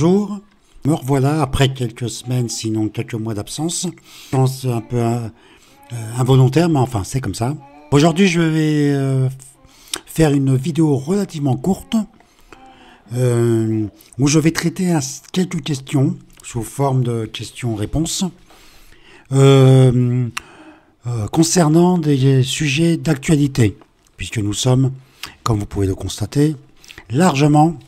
Bonjour, me revoilà après quelques semaines, sinon quelques mois d'absence. Je pense un peu involontaire, mais enfin c'est comme ça. Aujourd'hui je vais faire une vidéo relativement courte où je vais traiter quelques questions sous forme de questions-réponses concernant des sujets d'actualité, puisque nous sommes, comme vous pouvez le constater, largement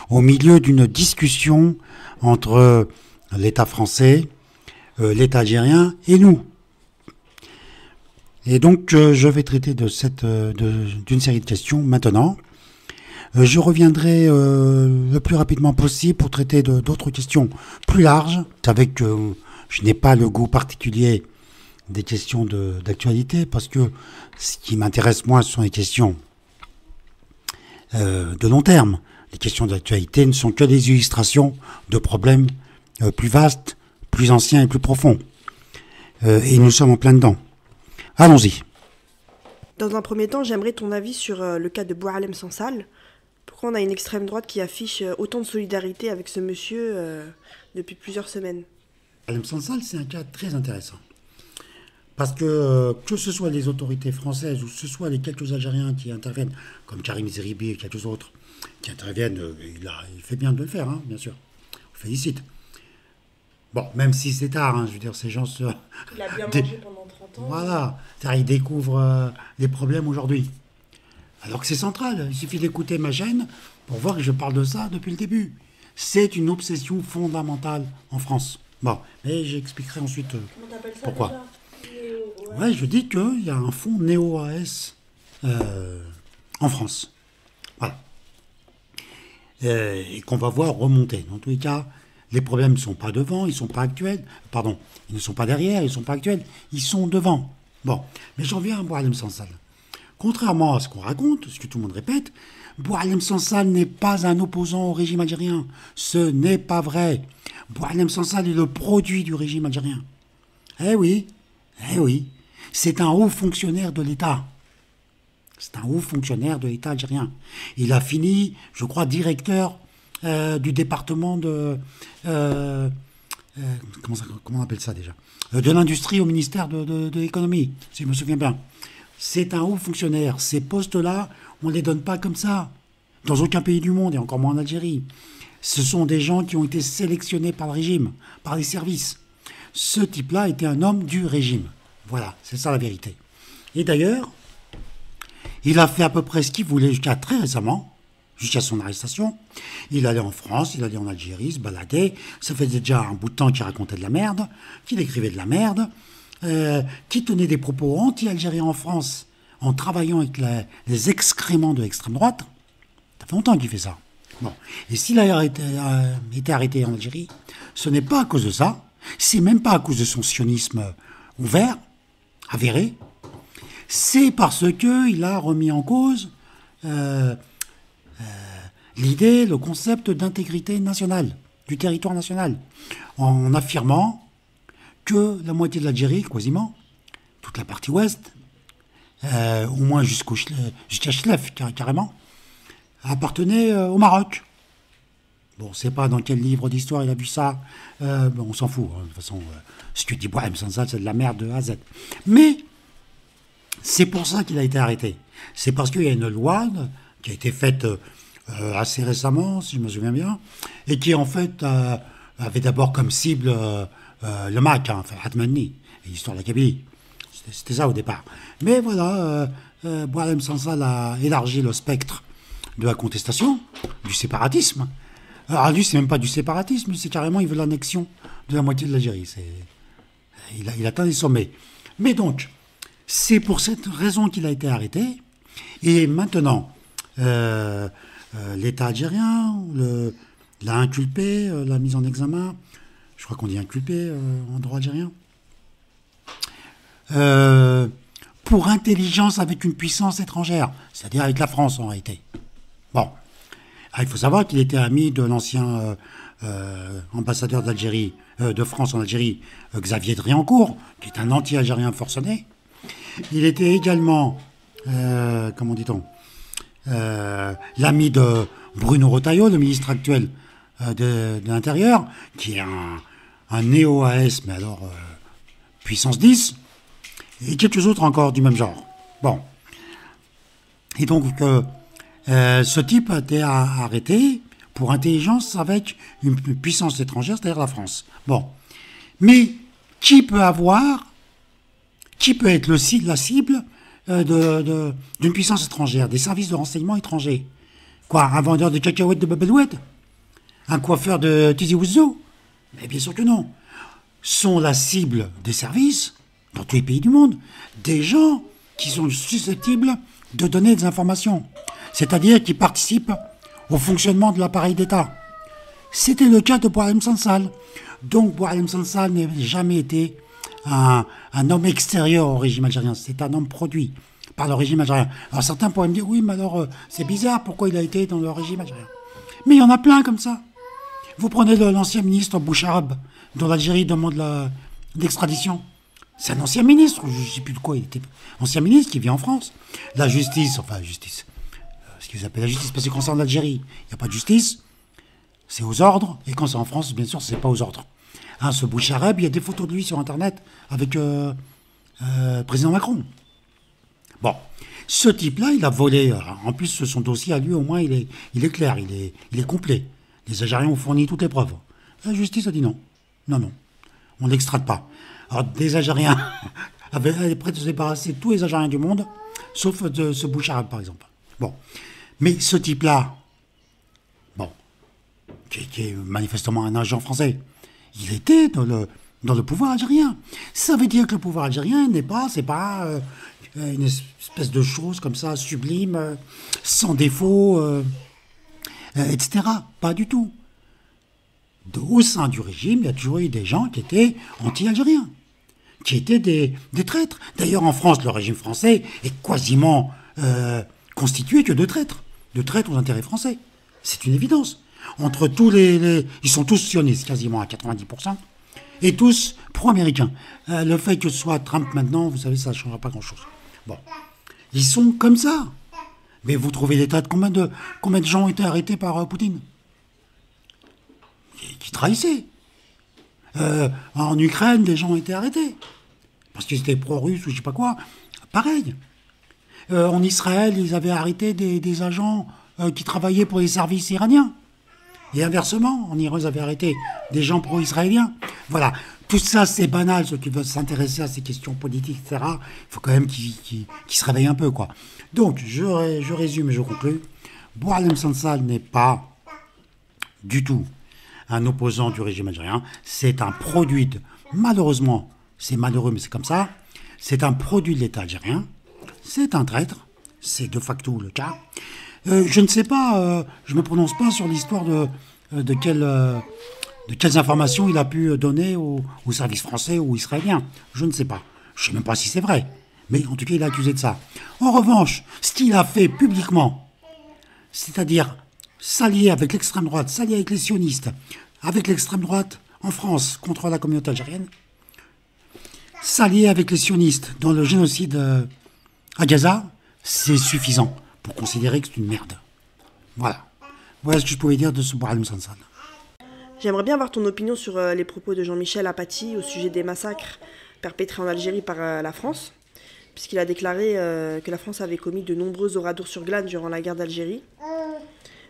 au milieu d'une discussion entre l'État français, l'État algérien et nous. Et donc je vais traiter d'une série de questions maintenant. Je reviendrai le plus rapidement possible pour traiter d'autres questions plus larges. Vous savez que je n'ai pas le goût particulier des questions d'actualité, parce que ce qui m'intéresse moi, ce sont les questions de long terme. Les questions d'actualité ne sont que des illustrations de problèmes plus vastes, plus anciens et plus profonds. Et nous sommes en plein dedans. Allons-y. Dans un premier temps, j'aimerais ton avis sur le cas de Boualem Sansal. Pourquoi on a une extrême droite qui affiche autant de solidarité avec ce monsieur depuis plusieurs semaines? Boualem Sansal, c'est un cas très intéressant. Parce que ce soit les autorités françaises ou que ce soit les quelques Algériens qui interviennent, comme Karim Zeribi et quelques autres qui interviennent, il fait bien de le faire, hein, bien sûr. On félicite. Bon, même si c'est tard, hein, je veux dire, ces gens se... Il a bien mangé pendant 30 ans. Voilà, ils découvrent les problèmes aujourd'hui. Alors que c'est central, il suffit d'écouter ma chaîne pour voir que je parle de ça depuis le début. C'est une obsession fondamentale en France. Bon, mais j'expliquerai ensuite pourquoi. Ouais, je dis qu'il y a un fonds néo-AS en France. Voilà. Et qu'on va voir remonter. Dans tous les cas, les problèmes ne sont pas devant, ils ne sont pas actuels. Pardon, ils ne sont pas derrière, ils ne sont pas actuels, ils sont devant. Bon, mais j'en viens à Boualem Sansal. Contrairement à ce qu'on raconte, ce que tout le monde répète, Boualem Sansal n'est pas un opposant au régime algérien. Ce n'est pas vrai. Boualem Sansal est le produit du régime algérien. Eh oui, c'est un haut fonctionnaire de l'État. C'est un haut fonctionnaire de l'État algérien. Il a fini, je crois, directeur du département de... comment on appelle ça déjà, de l'industrie au ministère de l'économie, si je me souviens bien. C'est un haut fonctionnaire. Ces postes-là, on ne les donne pas comme ça. Dans aucun pays du monde, et encore moins en Algérie. Ce sont des gens qui ont été sélectionnés par le régime, par les services. Ce type-là était un homme du régime. Voilà, c'est ça la vérité. Et d'ailleurs, il a fait à peu près ce qu'il voulait jusqu'à très récemment, jusqu'à son arrestation. Il allait en France, il allait en Algérie, se baladait. Ça faisait déjà un bout de temps qu'il racontait de la merde, qu'il écrivait de la merde, qui tenait des propos anti-algériens en France en travaillant avec les excréments de l'extrême droite. Ça fait longtemps qu'il fait ça. Bon. Et s'il a été arrêté en Algérie, ce n'est pas à cause de ça, c'est même pas à cause de son sionisme ouvert, avéré, c'est parce qu'il a remis en cause l'idée, le concept d'intégrité nationale, du territoire national, en affirmant que la moitié de l'Algérie, quasiment, toute la partie ouest, au moins jusqu'à Chlef, carrément, appartenait au Maroc. Bon, on ne sait pas dans quel livre d'histoire il a vu ça, bon, on s'en fout, hein, de toute façon, ce que dit Boualem Sansal, c'est de la merde de A à Z. Mais c'est pour ça qu'il a été arrêté. C'est parce qu'il y a une loi qui a été faite assez récemment, si je me souviens bien, et qui en fait avait d'abord comme cible le MAC, hein, enfin Hatmani, l'histoire de la Kabylie. C'était ça au départ. Mais voilà, Boualem Sansal a élargi le spectre de la contestation, du séparatisme. Alors lui, c'est même pas du séparatisme, c'est carrément, il veut l'annexion de la moitié de l'Algérie. Il atteint des sommets. Mais donc, c'est pour cette raison qu'il a été arrêté. Et maintenant, l'État algérien l'a inculpé, l'a mis en examen. Je crois qu'on dit inculpé en droit algérien. Pour intelligence avec une puissance étrangère, c'est-à-dire avec la France en réalité. Bon, il faut savoir qu'il était ami de l'ancien ambassadeur d'Algérie, de France en Algérie, Xavier Driancourt, qui est un anti-algérien forcené. Il était également, comment dit-on, l'ami de Bruno Retailleau, le ministre actuel de l'Intérieur, qui est un néo-AS, mais alors puissance 10, et quelques autres encore du même genre. Bon. Et donc, ce type a été arrêté pour intelligence avec une puissance étrangère, c'est-à-dire la France. Bon. Mais qui peut être la cible d'une puissance étrangère, des services de renseignement étrangers? Quoi, un vendeur de cacahuètes de Babelouette? Un coiffeur de Tizi Ouzou? Mais bien sûr que non. Sont la cible des services, dans tous les pays du monde, des gens qui sont susceptibles de donner des informations. C'est-à-dire qui participent au fonctionnement de l'appareil d'État. C'était le cas de Boualem Sansal. Donc Boualem Sansal n'a jamais été un homme extérieur au régime algérien. C'est un homme produit par le régime algérien. Alors certains pourraient me dire, oui, mais alors c'est bizarre, pourquoi il a été dans le régime algérien? Mais il y en a plein comme ça. Vous prenez l'ancien ministre Boucharab, dont l'Algérie demande l'extradition. C'est un ancien ministre, je ne sais plus de quoi il était. Ancien ministre qui vit en France. La justice, ce qu'ils appellent la justice, parce que quand c'est en Algérie, il n'y a pas de justice, c'est aux ordres, et quand c'est en France, bien sûr, c'est pas aux ordres. Hein, ce Boucharab, il y a des photos de lui sur Internet avec président Macron. Bon, ce type-là, il a volé. En plus, son dossier à lui, au moins, il est clair, il est complet. Les Algériens ont fourni toutes les preuves. La justice a dit non. Non, on ne l'extrade pas. Alors, des Algériens avaient prêts de se débarrasser de tous les Algériens du monde, sauf de ce Boucharab, par exemple. Bon, mais ce type-là, qui est manifestement un agent français, il était dans le pouvoir algérien. Ça veut dire que le pouvoir algérien c'est pas une espèce de chose comme ça, sublime, sans défaut, etc. Pas du tout. Au sein du régime, il y a toujours eu des gens qui étaient anti-algériens, qui étaient des traîtres. D'ailleurs, en France, le régime français est quasiment constitué que de traîtres aux intérêts français. C'est une évidence. Entre tous ils sont tous sionistes, quasiment à 90%, et tous pro-américains. Le fait que ce soit Trump maintenant, vous savez, ça ne changera pas grand-chose. Bon, ils sont comme ça. Mais vous trouvez des tas de combien de gens ont été arrêtés par Poutine qui trahissaient. En Ukraine, des gens ont été arrêtés parce qu'ils étaient pro-russes ou je sais pas quoi. Pareil. En Israël, ils avaient arrêté des agents qui travaillaient pour les services iraniens. Et inversement, en Iran, ils avaient arrêté des gens pro-israéliens. Voilà. Tout ça, c'est banal, ceux qui veulent s'intéresser à ces questions politiques, etc. Il faut quand même qu'ils se réveillent un peu, quoi. Donc, je résume et je conclue. Boualem Sansal n'est pas du tout un opposant du régime algérien. C'est un produit malheureusement, c'est malheureux, mais c'est comme ça. C'est un produit de l'État algérien. C'est un traître. C'est de facto le cas. Je ne sais pas, je ne me prononce pas sur l'histoire de quelles informations il a pu donner aux services français ou israéliens. Je ne sais pas. Je ne sais même pas si c'est vrai. Mais en tout cas, il est accusé de ça. En revanche, ce qu'il a fait publiquement, c'est-à-dire s'allier avec l'extrême droite, s'allier avec les sionistes, avec l'extrême droite en France contre la communauté algérienne, s'allier avec les sionistes dans le génocide à Gaza, c'est suffisant pour considérer que c'est une merde. Voilà. Voilà ce que je pouvais dire de ce Boualem Sansal. J'aimerais bien avoir ton opinion sur les propos de Jean-Michel Apathy au sujet des massacres perpétrés en Algérie par la France, puisqu'il a déclaré que la France avait commis de nombreux Oradour-sur-Glane durant la guerre d'Algérie.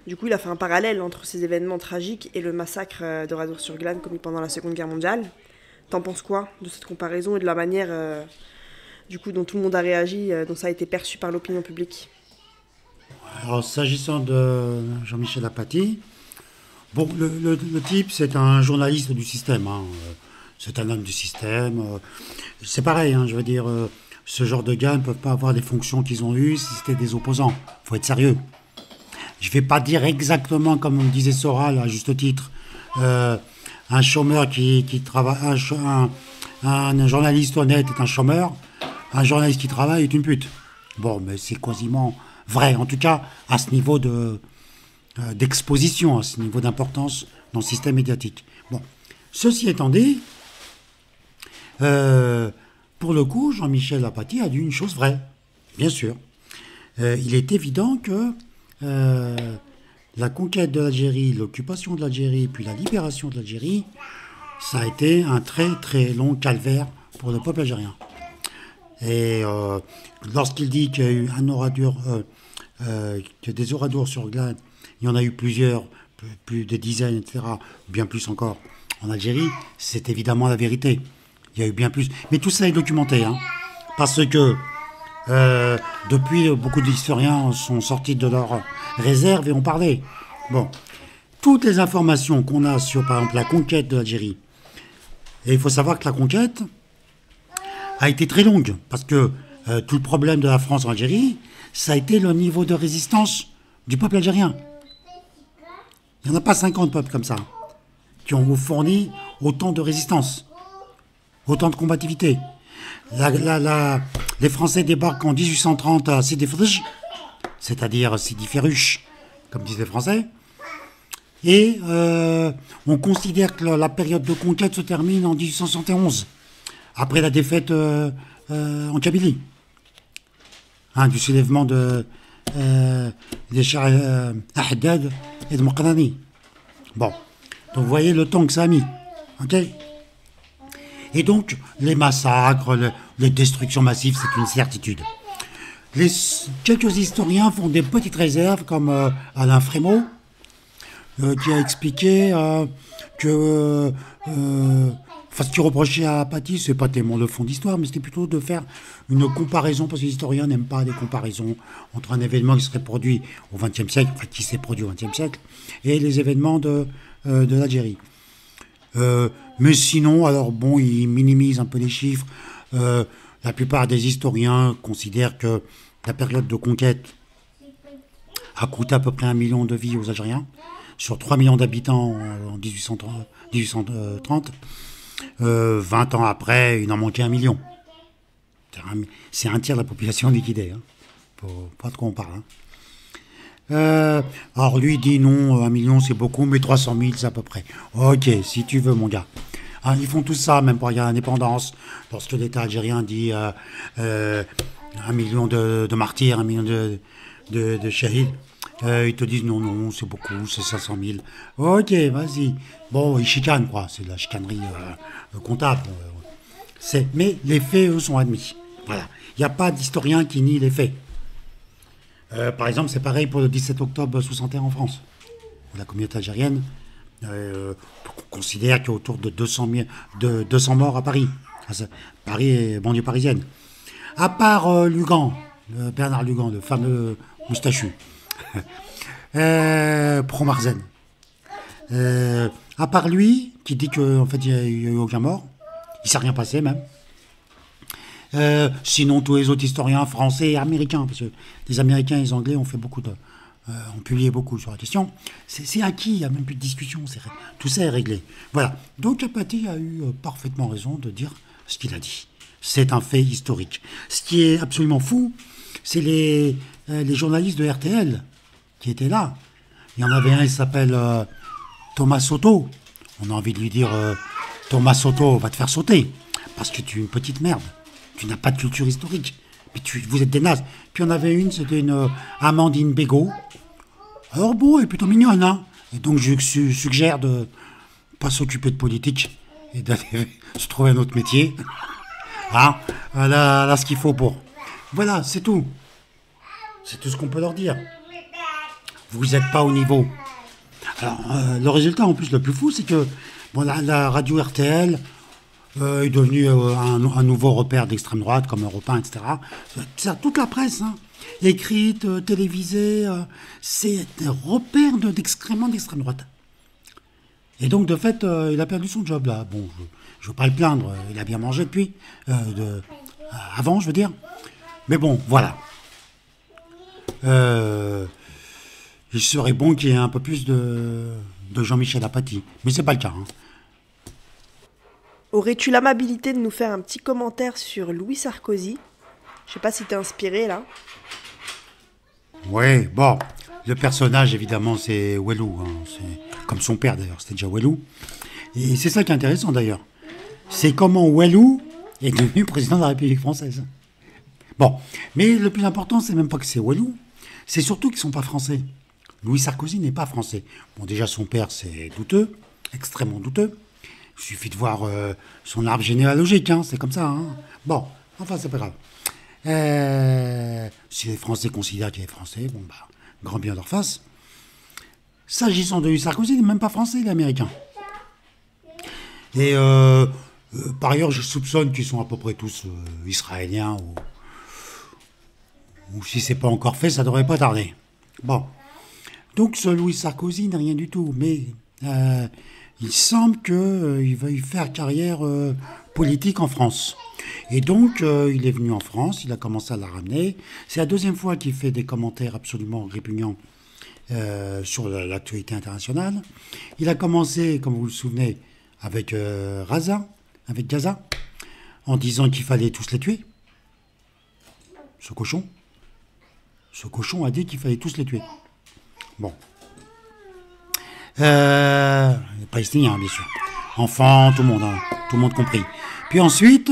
Du coup, il a fait un parallèle entre ces événements tragiques et le massacre d'Oradour-sur-Glane commis pendant la Seconde Guerre mondiale. T'en penses quoi de cette comparaison et de la manière dont tout le monde a réagi, dont ça a été perçu par l'opinion publique? Alors, s'agissant de Jean-Michel Apathy, bon, le type, c'est un journaliste du système. Hein. C'est un homme du système. C'est pareil, hein, je veux dire, ce genre de gars ne peuvent pas avoir les fonctions qu'ils ont eues si c'était des opposants. Il faut être sérieux. Je ne vais pas dire exactement comme disait Soral, à juste titre, un chômeur qui travaille, un journaliste honnête est un chômeur, un journaliste qui travaille est une pute. Bon, mais c'est quasiment vrai, en tout cas à ce niveau d'exposition, à ce niveau d'importance dans le système médiatique. Bon, ceci étant dit, pour le coup, Jean-Michel Apathy a dit une chose vraie, bien sûr. Il est évident que la conquête de l'Algérie, l'occupation de l'Algérie, puis la libération de l'Algérie, ça a été un très très long calvaire pour le peuple algérien. Et lorsqu'il dit qu'il y a eu un oradour, que des oradours sur Glane, il y en a eu plusieurs, plus de dizaines, etc., bien plus encore en Algérie, c'est évidemment la vérité. Il y a eu bien plus. Mais tout ça est documenté, hein, parce que depuis, beaucoup d'historiens sont sortis de leur réserve et ont parlé. Bon, toutes les informations qu'on a sur, par exemple, la conquête de l'Algérie, et il faut savoir que la conquête a été très longue, parce que tout le problème de la France en Algérie, ça a été le niveau de résistance du peuple algérien. Il n'y en a pas 50 peuples comme ça, qui ont fourni autant de résistance, autant de combativité. Les Français débarquent en 1830 à Sidi Fdj, c'est-à-dire Sidi Ferruche, comme disent les Français, et on considère que la période de conquête se termine en 1871, après la défaite en Kabylie, hein, du soulèvement des chers Haddad et de Moknani. Bon, donc vous voyez le temps que ça a mis, ok. Et donc, les massacres, les destructions massives, c'est une certitude. Quelques historiens font des petites réserves, comme Alain Frémaux, qui a expliqué que ce qu'il reprochait à Paty, c'est pas tellement le fond d'histoire, mais c'était plutôt de faire une comparaison, parce que les historiens n'aiment pas les comparaisons entre un événement qui serait produit au XXe siècle, enfin, qui s'est produit au XXe siècle, et les événements de l'Algérie. Mais sinon, alors bon, ils minimisent un peu les chiffres. La plupart des historiens considèrent que la période de conquête a coûté à peu près 1 million de vies aux Algériens, sur 3 millions d'habitants en 1830. 20 ans après, il en manquait 1 million. C'est un tiers de la population liquidée. Hein. Faut pas de quoi on parle. Hein. Alors lui dit non, 1 million c'est beaucoup, mais 300 000 c'est à peu près. Ok, si tu veux mon gars. Hein, ils font tout ça, même pour l'indépendance. Lorsque l'État algérien dit 1 million de martyrs, 1 million de shahids, ils te disent non, c'est beaucoup, c'est 500 000. Ok, vas-y. Bon, ils chicanent, quoi. C'est de la chicanerie comptable. Mais les faits, eux, sont admis. Voilà. Il n'y a pas d'historien qui nie les faits. Par exemple, c'est pareil pour le 17 octobre 61 en France. La communauté algérienne considère qu'il y a autour de 200 morts à Paris. Paris et banlieue parisienne. À part Lugan, Bernard Lugan, le fameux moustachu. Pro-Marzen. À part lui, qui dit qu'en fait il n'y a eu aucun mort, il ne s'est rien passé même. Sinon tous les autres historiens français et américains, parce que les Américains et les Anglais ont fait ont publié beaucoup sur la question, c'est acquis, il n'y a même plus de discussion, tout ça est réglé. Voilà, donc Paty a eu parfaitement raison de dire ce qu'il a dit. C'est un fait historique. Ce qui est absolument fou, c'est les journalistes de RTL qui étaient là. Il y en avait un, il s'appelle Thomas Soto. On a envie de lui dire Thomas Soto, va te faire sauter, parce que tu es une petite merde. Tu n'as pas de culture historique. Puis vous êtes des nazes. Puis on avait une, c'était une Amandine Bégaud. Alors bon, elle est plutôt mignonne, hein. Et donc je suggère de pas s'occuper de politique et d'aller se trouver un autre métier. Hein, elle a ce qu'il faut pour. Voilà, c'est tout. C'est tout ce qu'on peut leur dire. Vous n'êtes pas au niveau. Alors, le résultat, en plus, le plus fou, c'est que bon, la radio RTL est devenue un nouveau repère d'extrême droite, comme Europe 1, etc. Toute la presse, hein, écrite, télévisée, c'est un repère d'extrêmement d'extrême droite. Et donc, de fait, il a perdu son job, là. Bon, je ne veux pas le plaindre, il a bien mangé depuis, avant, je veux dire. Mais bon, voilà. Il serait bon qu'il y ait un peu plus de Jean-Michel Apathy. Mais c'est pas le cas. Hein. Aurais-tu l'amabilité de nous faire un petit commentaire sur Louis Sarkozy? Je sais pas si t'es inspiré, là. Oui, bon. Le personnage, évidemment, c'est Ouelou. Hein. C'est comme son père, d'ailleurs. C'était déjà Ouelou. Et c'est ça qui est intéressant, d'ailleurs. C'est comment Ouelou est devenu président de la République française. Bon. Mais le plus important, c'est même pas que c'est Ouelou. C'est surtout qu'ils ne sont pas français. Louis Sarkozy n'est pas français. Bon, déjà, son père, c'est douteux, extrêmement douteux. Il suffit de voir son arbre généalogique, hein, c'est comme ça. Hein. Bon, enfin, c'est pas grave. Si les Français considèrent qu'il est français, bon, bah, grand bien leur face. S'agissant de Louis Sarkozy, il n'est même pas français, il est américain. Et par ailleurs, je soupçonne qu'ils sont à peu près tous israéliens, ou si c'est pas encore fait, ça devrait pas tarder. Bon. Donc ce Louis Sarkozy n'est rien du tout, mais il semble qu'il veuille faire carrière politique en France. Et donc il est venu en France, il a commencé à la ramener. C'est la deuxième fois qu'il fait des commentaires absolument répugnants sur l'actualité internationale. Il a commencé, comme vous le souvenez, avec Gaza, en disant qu'il fallait tous les tuer. Ce cochon a dit qu'il fallait tous les tuer. Bon. Les Palestiniens, bien sûr. Enfants, tout le monde compris. Puis ensuite,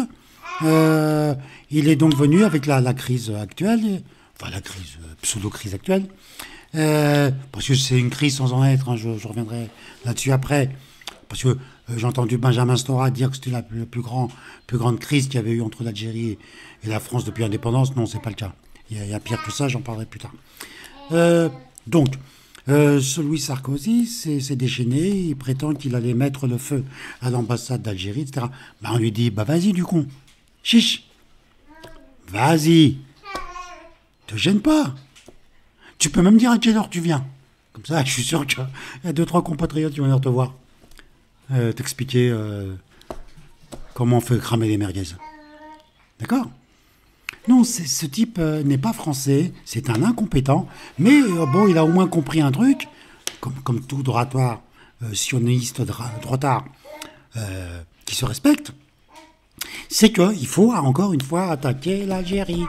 il est donc venu avec la crise actuelle, enfin la crise, pseudo-crise actuelle, parce que c'est une crise sans en être, hein, je reviendrai là-dessus après, parce que j'ai entendu Benjamin Stora dire que c'était la plus grande crise qu'il y avait eu entre l'Algérie et la France depuis l'indépendance. Non, c'est pas le cas. Il y a pire que ça, j'en parlerai plus tard. Donc, ce Louis Sarkozy s'est déchaîné, il prétend qu'il allait mettre le feu à l'ambassade d'Algérie, etc. Ben, on lui dit, bah vas-y du con, chiche, vas-y, te gêne pas. Tu peux même dire à quelle heure tu viens. Comme ça, je suis sûr qu'il y a 2-3 compatriotes qui vont venir te voir. T'expliquer comment on fait cramer les merguez. D'accord ? Non, ce type n'est pas français, c'est un incompétent, mais bon, il a au moins compris un truc, comme tout droitard, sioniste droitard qui se respecte, c'est qu'il faut encore une fois attaquer l'Algérie.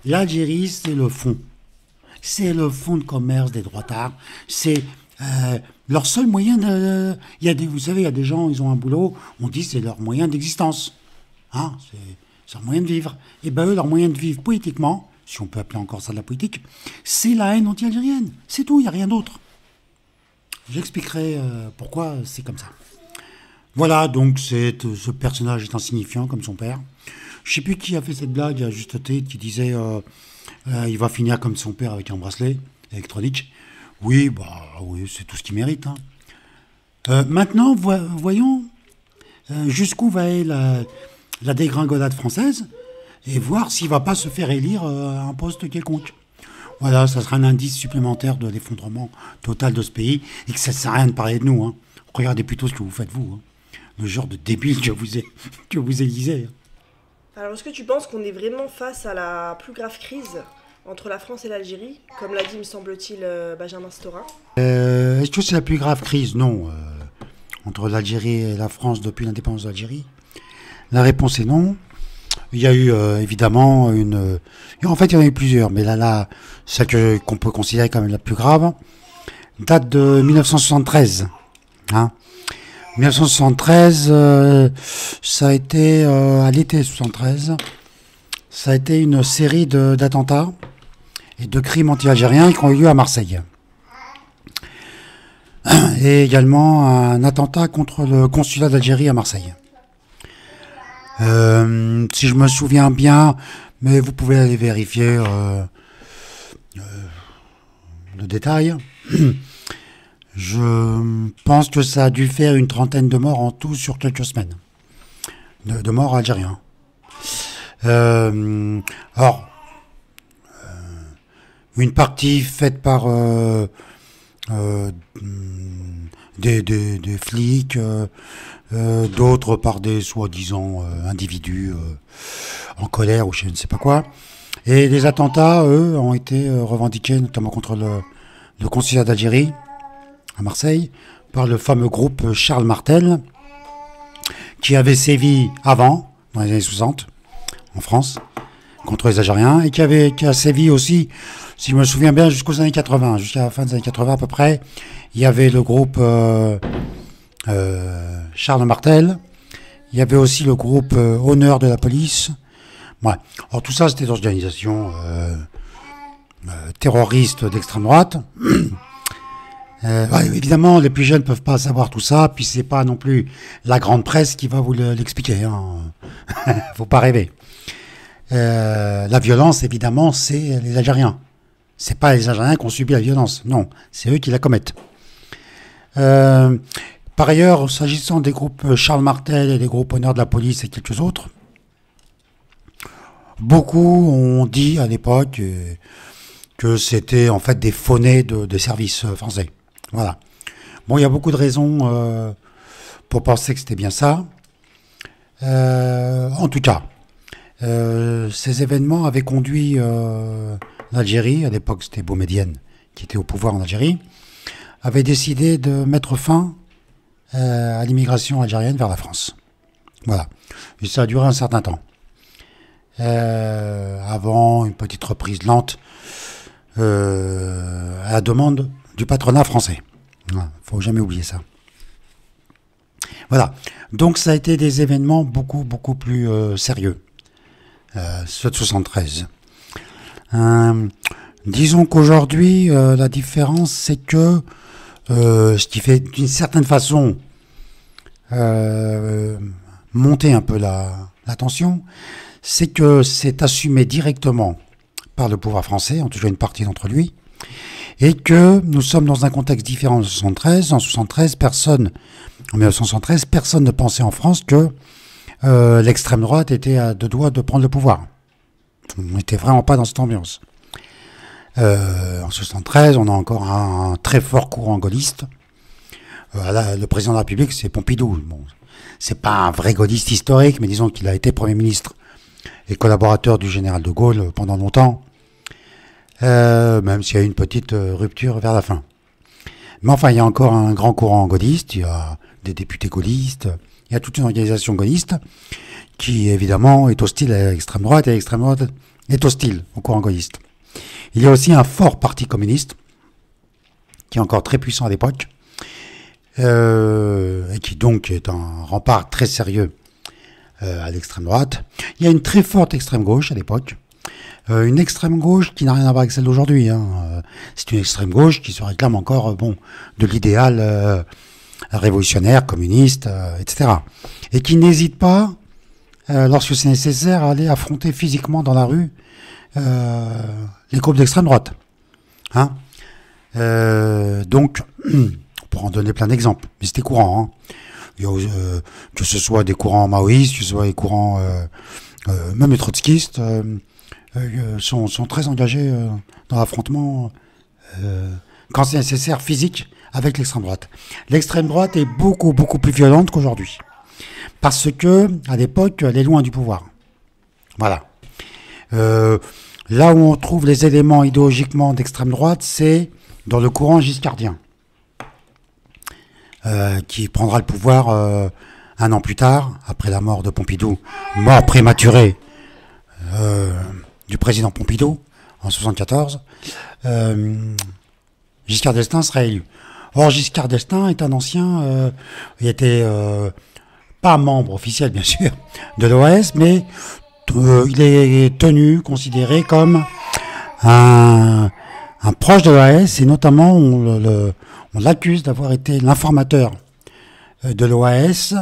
L'Algérie, c'est le fond. C'est le fonds de commerce des droitards. C'est leur seul moyen de... vous savez, il y a des gens, ils ont un boulot, on dit c'est leur moyen d'existence. Hein, c'est leur moyen de vivre. Et bien eux, leur moyen de vivre politiquement, si on peut appeler encore ça de la politique, c'est la haine anti-algérienne. C'est tout, il n'y a rien d'autre. J'expliquerai pourquoi c'est comme ça. Voilà, donc ce personnage est insignifiant comme son père. Je ne sais plus qui a fait cette blague à juste tête qui disait il va finir comme son père avec un bracelet électronique. Oui, c'est tout ce qu'il mérite. Hein. Maintenant, voyons jusqu'où va aller la dégringolade française et voir s'il ne va pas se faire élire à un poste quelconque. Voilà, ça sera un indice supplémentaire de l'effondrement total de ce pays et que ça ne sert à rien de parler de nous. Hein. Regardez plutôt ce que vous faites, vous. Hein. Le genre de débile que vous élisez. Alors, est-ce que tu penses qu'on est vraiment face à la plus grave crise entre la France et l'Algérie, comme l'a dit, me semble-t-il, Benjamin Stora ? Est-ce que c'est la plus grave crise ? Non. Entre l'Algérie et la France depuis l'indépendance d'Algérie ? La réponse est non. Il y a eu évidemment en fait, il y en a eu plusieurs, mais là celle qu'on peut considérer comme la plus grave date de 1973. Hein. 1973, ça a été, à l'été 73, ça a été une série d'attentats et de crimes anti-algériens qui ont eu lieu à Marseille. Et également un attentat contre le consulat d'Algérie à Marseille. Si je me souviens bien, mais vous pouvez aller vérifier le détail. Je pense que ça a dû faire une trentaine de morts en tout sur quelques semaines. De morts algériens. Alors, une partie faite par des flics, d'autres par des soi-disant individus en colère ou je ne sais pas quoi. Et les attentats, eux, ont été revendiqués notamment contre le consulat d'Algérie à Marseille par le fameux groupe Charles Martel qui avait sévi avant, dans les années 60, en France, contre les Algériens, et qui a sévi aussi, si je me souviens bien, jusqu'aux années 80, jusqu'à la fin des années 80 à peu près. Il y avait le groupe Charles Martel, il y avait aussi le groupe Honneur de la police. Ouais. Alors tout ça, c'était des organisations terroristes d'extrême droite. Ouais, évidemment, les plus jeunes ne peuvent pas savoir tout ça, puis c'est pas non plus la grande presse qui va vous l'expliquer. Hein. Faut pas rêver. La violence, évidemment, c'est les Algériens. C'est pas les Algériens qui ont subi la violence. Non, c'est eux qui la commettent. Par ailleurs, s'agissant des groupes Charles Martel et des groupes Honneur de la police et quelques autres, beaucoup ont dit à l'époque que c'était en fait des faunées de services français. Voilà. Bon, il y a beaucoup de raisons pour penser que c'était bien ça. En tout cas, ces événements avaient conduit l'Algérie, à l'époque c'était Boumedienne qui était au pouvoir en Algérie, avait décidé de mettre fin à l'immigration algérienne vers la France. Voilà. Et ça a duré un certain temps. Avant une petite reprise lente à la demande du patronat français. Il ne faut jamais oublier ça. Voilà. Donc ça a été des événements beaucoup, beaucoup plus sérieux. Ceux de 73. Disons qu'aujourd'hui, la différence, c'est que ce qui fait d'une certaine façon monter un peu la tension, c'est que c'est assumé directement par le pouvoir français, en tout cas une partie d'entre lui, et que nous sommes dans un contexte différent de 73. En 1973, personne ne pensait en France que l'extrême droite était à deux doigts de prendre le pouvoir. On n'était vraiment pas dans cette ambiance. En 73, on a encore un très fort courant gaulliste. Le président de la République, c'est Pompidou. Bon, c'est pas un vrai gaulliste historique, mais disons qu'il a été Premier ministre et collaborateur du général de Gaulle pendant longtemps, même s'il y a eu une petite rupture vers la fin. Mais enfin, il y a encore un grand courant gaulliste, il y a des députés gaullistes, il y a toute une organisation gaulliste qui, évidemment, est hostile à l'extrême droite, et l'extrême droite est hostile au courant gaulliste. Il y a aussi un fort parti communiste, qui est encore très puissant à l'époque, et qui donc est un rempart très sérieux à l'extrême droite. Il y a une très forte extrême gauche à l'époque, une extrême gauche qui n'a rien à voir avec celle d'aujourd'hui. Hein. C'est une extrême gauche qui se réclame encore de l'idéal révolutionnaire, communiste, etc. Et qui n'hésite pas, lorsque c'est nécessaire, à aller affronter physiquement dans la rue les groupes d'extrême droite. Hein. Donc, on pourra en donner plein d'exemples, mais c'était courant. Hein. Il y a, que ce soit des courants maoïstes, que ce soit des courants, même les trotskistes, sont très engagés dans l'affrontement, quand c'est nécessaire, physique, avec l'extrême droite. L'extrême droite est beaucoup, beaucoup plus violente qu'aujourd'hui. Parce que, à l'époque, elle est loin du pouvoir. Voilà. Là où on trouve les éléments idéologiquement d'extrême droite, c'est dans le courant giscardien, qui prendra le pouvoir un an plus tard, après la mort de Pompidou, mort prématurée du président Pompidou, en 1974, Giscard d'Estaing sera élu. Or, Giscard d'Estaing est un ancien, il était pas membre officiel, bien sûr, de l'OAS, mais il est considéré comme un proche de l'OAS, et notamment on l'accuse d'avoir été l'informateur de l'OAS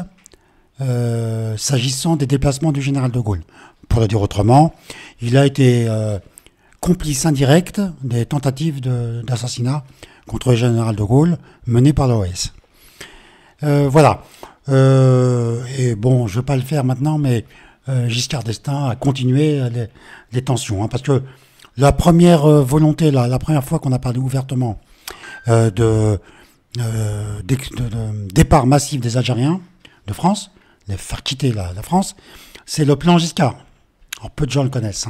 s'agissant des déplacements du général de Gaulle. Pour le dire autrement, il a été complice indirect des tentatives d'assassinat contre le général de Gaulle menées par l'OAS. Voilà. Et bon, je ne vais pas le faire maintenant, mais Giscard d'Estaing a continué les tensions. Hein, parce que la première volonté, la première fois qu'on a parlé ouvertement de départ massif des Algériens de France, les faire quitter la France, c'est le plan Giscard. Alors, peu de gens le connaissent.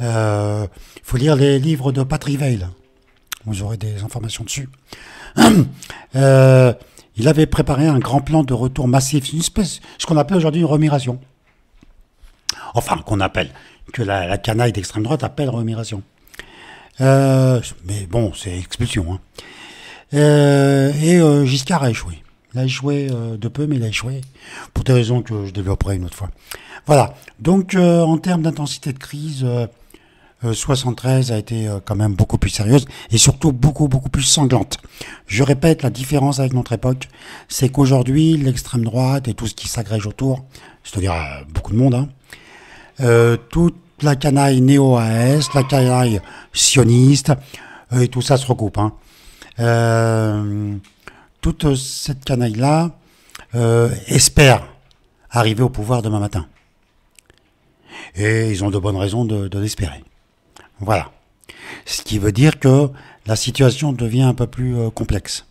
Il faut lire les livres de Patrick Weil. Vous aurez des informations dessus. Il avait préparé un grand plan de retour massif, une espèce, ce qu'on appelle aujourd'hui une remigration. Enfin, que la canaille d'extrême droite appelle remigration. Mais bon, c'est expulsion. Hein. Giscard a échoué. Il a échoué de peu, mais il a échoué pour des raisons que je développerai une autre fois. Voilà. Donc, en termes d'intensité de crise, 73 a été quand même beaucoup plus sérieuse et surtout beaucoup plus sanglante. Je répète, la différence avec notre époque, c'est qu'aujourd'hui, l'extrême droite et tout ce qui s'agrège autour, c'est-à-dire beaucoup de monde, toute la canaille néo-AS, la canaille sioniste, et tout ça se recoupe. Toute cette canaille-là espère arriver au pouvoir demain matin. Et ils ont de bonnes raisons de l'espérer. Voilà. Ce qui veut dire que la situation devient un peu plus complexe.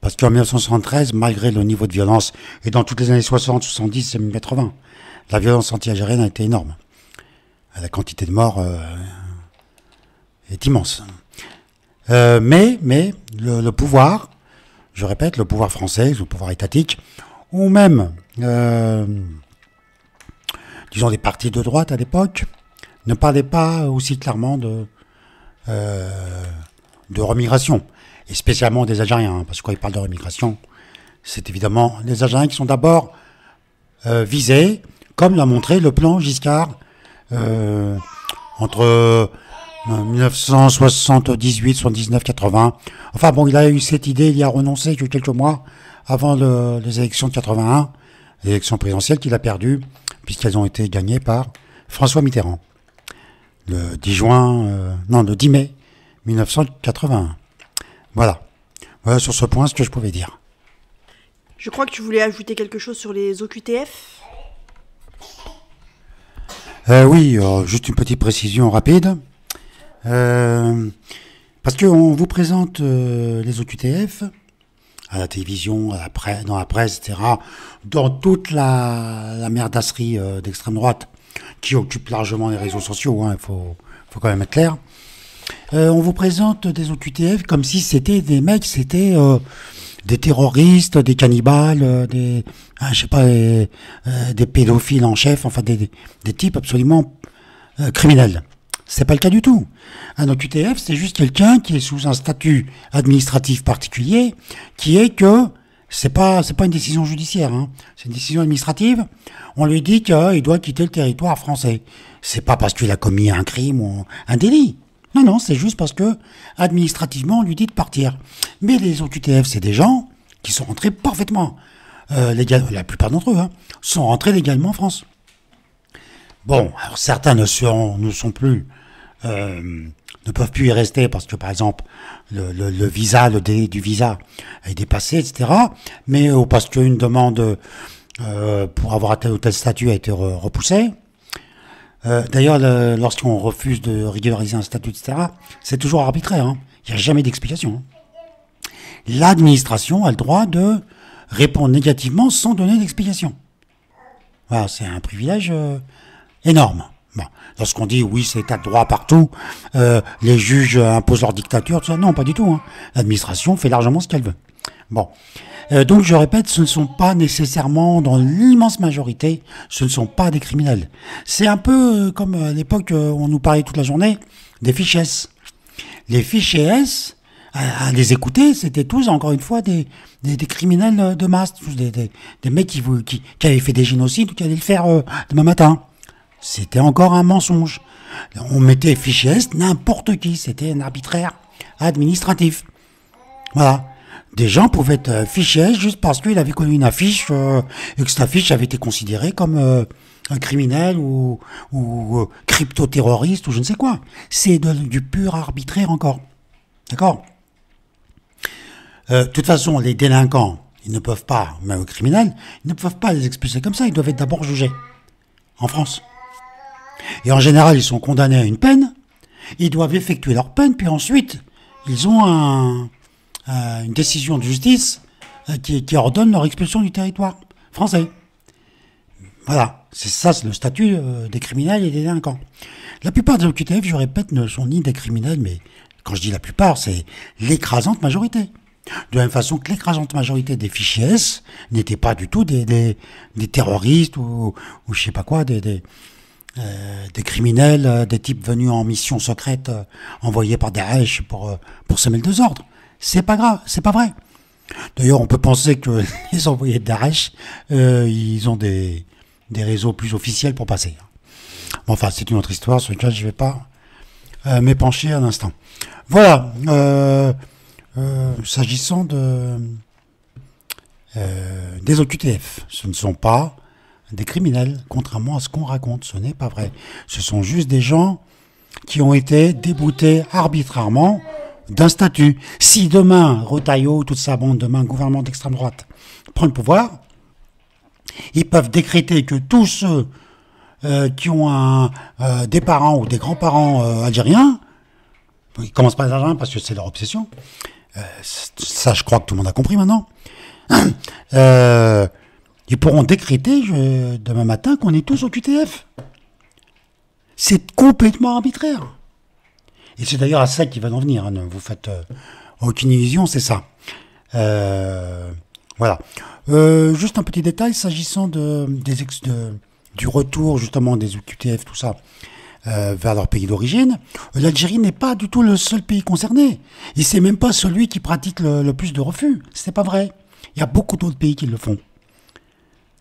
Parce qu'en 1973, malgré le niveau de violence, et dans toutes les années 60, 70 et 80, la violence anti-algérienne a été énorme. La quantité de morts est immense. Mais le pouvoir, je répète, le pouvoir français, le pouvoir étatique, ou même, disons, des partis de droite à l'époque, ne parlaient pas aussi clairement de remigration, et spécialement des Algériens, parce que quand ils parlent de remigration, c'est évidemment les Algériens qui sont d'abord visés, comme l'a montré le plan Giscard entre 1978, 79, 80. Enfin bon, il a eu cette idée, il y a renoncé que quelques mois avant les élections de 81, les élections présidentielles qu'il a perdues, puisqu'elles ont été gagnées par François Mitterrand. Le 10 mai 1981. Voilà. Voilà sur ce point ce que je pouvais dire. Je crois que tu voulais ajouter quelque chose sur les OQTF. Oui, juste une petite précision rapide. Parce qu'on vous présente les OQTF à la télévision, dans la presse, etc., dans toute la merdasserie d'extrême droite qui occupe largement les réseaux sociaux, il faut quand même être clair. On vous présente des OQTF comme si c'était des mecs, c'était des terroristes, des cannibales, des pédophiles en chef, enfin des types absolument criminels. C'est pas le cas du tout. Un OQTF, c'est juste quelqu'un qui est sous un statut administratif particulier, qui est que c'est pas une décision judiciaire, c'est une décision administrative. On lui dit qu'il doit quitter le territoire français. C'est pas parce qu'il a commis un crime ou un délit. Non, c'est juste parce que administrativement on lui dit de partir. Mais les OQTF, c'est des gens qui sont rentrés parfaitement légalement. La plupart d'entre eux sont rentrés légalement en France. Bon, alors certains ne sont plus, ne peuvent plus y rester parce que par exemple le visa, le délai du visa est dépassé, etc. Mais parce qu'une demande pour avoir tel ou tel statut a été repoussée. D'ailleurs, lorsqu'on refuse de régulariser un statut, etc., c'est toujours arbitraire. Il n'y a jamais d'explication. L'administration a le droit de répondre négativement sans donner d'explication. Voilà, c'est un privilège énorme. Bon, lorsqu'on dit oui, c'est état de droit partout, les juges imposent leur dictature, tout ça, non, pas du tout. L'administration fait largement ce qu'elle veut. Bon, donc je répète, ce ne sont pas nécessairement, dans l'immense majorité, ce ne sont pas des criminels. C'est un peu comme à l'époque, on nous parlait toute la journée des fichiers S. Les fichiers S, à les écouter, c'était tous, encore une fois, des criminels de masse, tous des mecs qui avaient fait des génocides ou qui allaient le faire demain matin. C'était encore un mensonge. On mettait fichier S n'importe qui, c'était un arbitraire administratif. Voilà. Des gens pouvaient être fichés S juste parce qu'il avait connu une affiche et que cette affiche avait été considérée comme un criminel ou crypto-terroriste ou je ne sais quoi. C'est du pur arbitraire encore. D'accord ? De toute façon, les délinquants, ils ne peuvent pas, même criminels, ils ne peuvent pas les expulser comme ça, ils doivent être d'abord jugés en France. Et en général, ils sont condamnés à une peine, ils doivent effectuer leur peine, puis ensuite, ils ont une décision de justice qui ordonne leur expulsion du territoire français. Voilà, c'est le statut des criminels et des délinquants. La plupart des OQTF, je répète, ne sont ni des criminels, mais quand je dis la plupart, c'est l'écrasante majorité. De la même façon que l'écrasante majorité des fichiers S n'étaient pas du tout des terroristes ou je sais pas quoi, des criminels, des types venus en mission secrète envoyés par Daesh pour semer le désordre. C'est pas grave, c'est pas vrai. D'ailleurs, on peut penser que les envoyés de Daesh, ils ont des réseaux plus officiels pour passer. Bon, enfin, c'est une autre histoire sur laquelle je ne vais pas m'épancher à l'instant. Voilà. S'agissant des OQTF, ce ne sont pas des criminels, contrairement à ce qu'on raconte. Ce n'est pas vrai. Ce sont juste des gens qui ont été déboutés arbitrairement d'un statut. Si demain, Retailleau, toute sa bande, demain, gouvernement d'extrême droite, prend le pouvoir, ils peuvent décréter que tous ceux qui ont des parents ou des grands-parents algériens, ils commencent par les Algériens parce que c'est leur obsession, ça je crois que tout le monde a compris maintenant, ils pourront décréter demain matin qu'on est tous au QTF. C'est complètement arbitraire. Et c'est d'ailleurs à ça qu'ils veulent en venir. Hein. Ne vous faites aucune illusion, c'est ça. Voilà. Juste un petit détail s'agissant du retour justement des OQTF, tout ça, vers leur pays d'origine. L'Algérie n'est pas du tout le seul pays concerné. Et c'est même pas celui qui pratique le plus de refus. C'est pas vrai. Il y a beaucoup d'autres pays qui le font.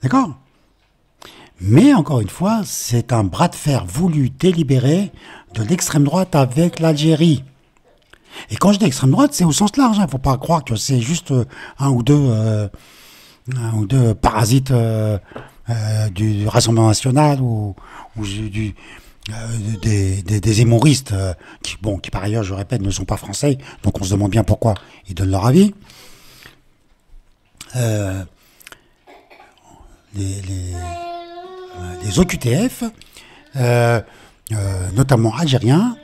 D'accord ? Mais encore une fois, c'est un bras de fer voulu, délibéré de l'extrême droite avec l'Algérie. Et quand je dis extrême droite, c'est au sens large. Il ne faut pas croire que c'est juste un ou deux parasites du Rassemblement national ou des hémoristes qui, par ailleurs, je répète, ne sont pas français. Donc on se demande bien pourquoi ils donnent leur avis. Les OQTF, notamment algériens,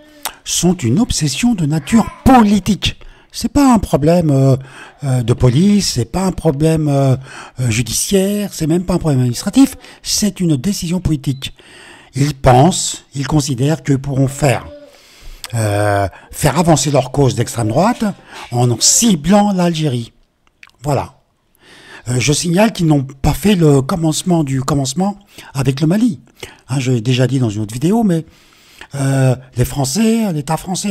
sont une obsession de nature politique. C'est pas un problème de police, c'est pas un problème judiciaire, c'est même pas un problème administratif, c'est une décision politique. Ils considèrent qu'ils pourront faire avancer leur cause d'extrême droite en ciblant l'Algérie. Voilà. Je signale qu'ils n'ont pas fait le commencement du commencement avec le Mali. Hein, je l'ai déjà dit dans une autre vidéo, mais l'État français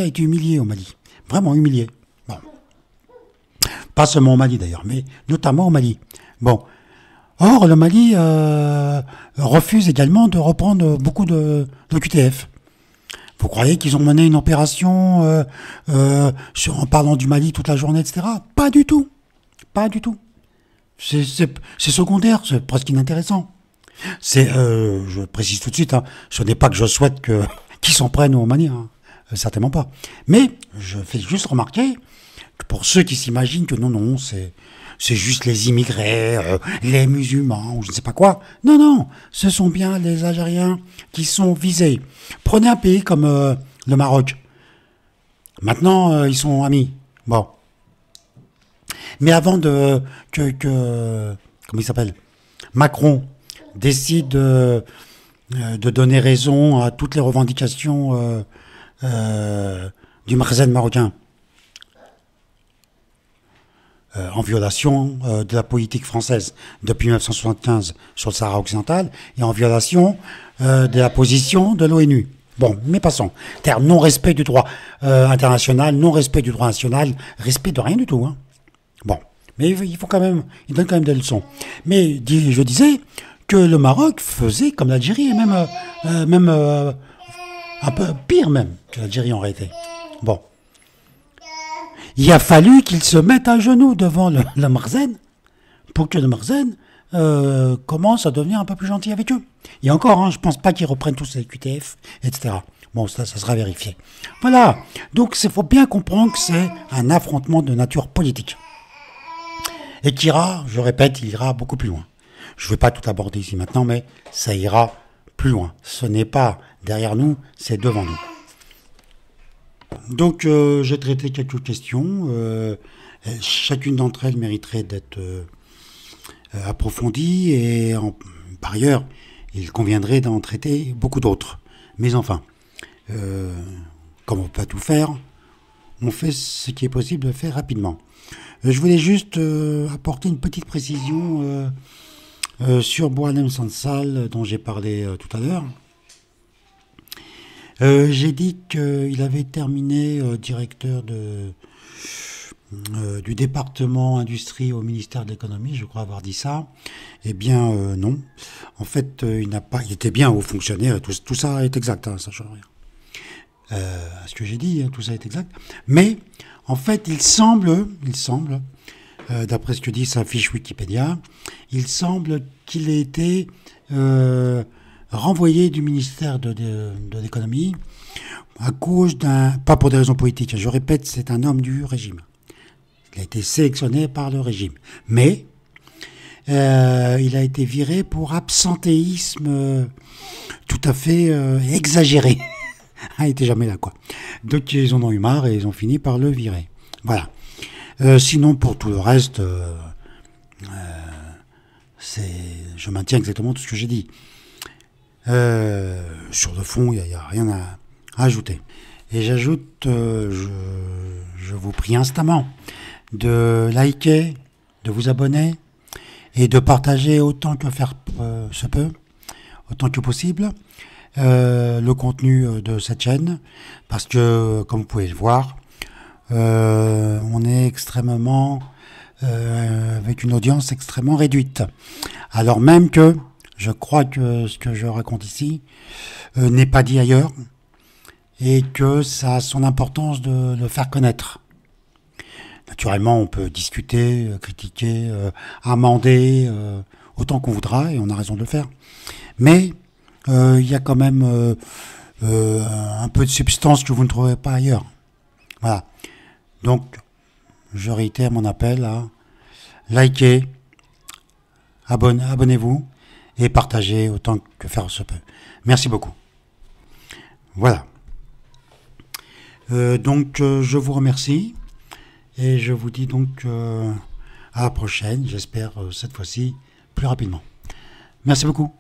a été humilié au Mali. Vraiment humilié. Bon. Pas seulement au Mali d'ailleurs, mais notamment au Mali. Bon. Or, le Mali refuse également de reprendre beaucoup de QTF. Vous croyez qu'ils ont mené une opération en parlant du Mali toute la journée, etc. Pas du tout. Pas du tout. C'est secondaire, c'est presque inintéressant. Je précise tout de suite, hein, ce n'est pas que je souhaite qu'ils s'en prennent aux Maliens, hein, certainement pas. Mais je fais juste remarquer que pour ceux qui s'imaginent que non, c'est juste les immigrés, les musulmans, ou je ne sais pas quoi. Non, ce sont bien les Algériens qui sont visés. Prenez un pays comme le Maroc. Maintenant, ils sont amis. Bon. Mais avant comment il s'appelle, Macron décide de donner raison à toutes les revendications du Makhzen marocain en violation de la politique française depuis 1975 sur le Sahara occidental et en violation de la position de l'ONU. Bon, mais passons. C'est-à-dire non-respect du droit international, non-respect du droit national, respect de rien du tout, hein. Bon, mais il donne quand même des leçons. Mais je disais que le Maroc faisait comme l'Algérie, et même un peu pire même que l'Algérie en réalité. Bon. Il a fallu qu'ils se mettent à genoux devant le Makhzen pour que le Makhzen commence à devenir un peu plus gentil avec eux. Et encore, hein, je ne pense pas qu'ils reprennent tous les QTF, etc. Bon, ça sera vérifié. Voilà. Donc, il faut bien comprendre que c'est un affrontement de nature politique. Et qui ira, je répète, il ira beaucoup plus loin. Je ne vais pas tout aborder ici maintenant, mais ça ira plus loin. Ce n'est pas derrière nous, c'est devant nous. Donc, j'ai traité quelques questions. Chacune d'entre elles mériterait d'être approfondie. Et par ailleurs, il conviendrait d'en traiter beaucoup d'autres. Mais enfin, comme on ne peut pas tout faire, on fait ce qui est possible de faire rapidement. Je voulais juste apporter une petite précision sur Boualem Sansal, dont j'ai parlé tout à l'heure. J'ai dit qu'il avait terminé directeur du département industrie au ministère de l'économie, je crois avoir dit ça. Eh bien, non. En fait, il était bien haut fonctionnaire, et tout ça est exact, hein, ça change rien. À ce que j'ai dit, hein, tout ça est exact. Mais, en fait, il semble, d'après ce que dit sa fiche Wikipédia, il semble qu'il ait été renvoyé du ministère de l'économie à cause pas pour des raisons politiques, je répète, c'est un homme du régime. Il a été sélectionné par le régime. Mais il a été viré pour absentéisme tout à fait exagéré. Il n'était jamais là, quoi. Donc ils en ont eu marre et ils ont fini par le virer. Voilà. Sinon, pour tout le reste, je maintiens exactement tout ce que j'ai dit. Sur le fond, il n'y a rien à ajouter. Et j'ajoute, je vous prie instamment de liker, de vous abonner et de partager autant que faire se peut, autant que possible, le contenu de cette chaîne, parce que, comme vous pouvez le voir, on est extrêmement avec une audience extrêmement réduite. Alors même que je crois que ce que je raconte ici n'est pas dit ailleurs et que ça a son importance de le faire connaître. Naturellement, on peut discuter, critiquer, amender autant qu'on voudra et on a raison de le faire. Mais il y a quand même un peu de substance que vous ne trouverez pas ailleurs. Voilà. Donc, je réitère mon appel à liker, abonnez-vous et partagez autant que faire se peut. Merci beaucoup. Voilà. Donc, je vous remercie et je vous dis donc à la prochaine, j'espère cette fois-ci plus rapidement. Merci beaucoup.